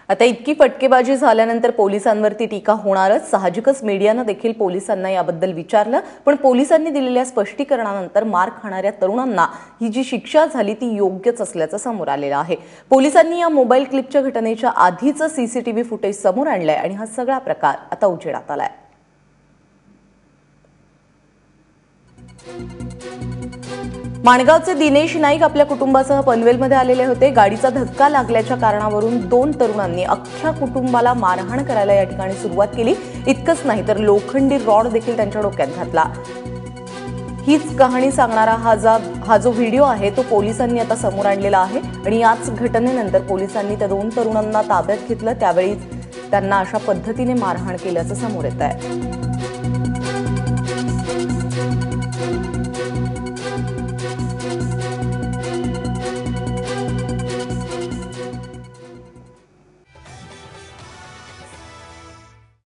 आता इतकी फटकेबाजी झाल्यानंतर पोलिसांवरती टीका होणारच। साहजिकच मीडियाने देखील पोलिसांना याबद्दल विचारलं, पण पोलिसांनी दिलेल्या स्पष्टीकरणानंतर मार खाणाऱ्या तरुणांना ही जी शिक्षा झाली ती योग्यच असल्याचं समोर आलेलं आहे। पोलिसांनी या मोबाईल क्लिपच्या घटनेच्या आधीचं सीसीटीव्ही फुटेज समोर आणलंय आणि हा सगळा प्रकार आता उजेडात आलाय। माणगावचे दिनेश नाईक आपल्या कुटुंबासह पनवेलमध्ये आलेले होते। गाडीचा धक्का लागल्याच्या कारणावरून दोन तरुणांनी अख्ख्या कुटुंबाला मारहाण करायला या ठिकाणी सुरुवात केली। इतकंच नाही तर लोखंडी रॉड देखील त्यांच्या डोक्यात घातला। हीच कहाणी सांगणारा हा जो व्हिडिओ आहे तो पोलिसांनी आता समोर आणलेला आहे आणि याच घटनेनंतर पोलिसांनी त्या दोन तरुणांना ताब्यात घेतलं। त्यावेळी त्यांना अशा पद्धतीने मारहाण केल्याचं समोर येत आहे।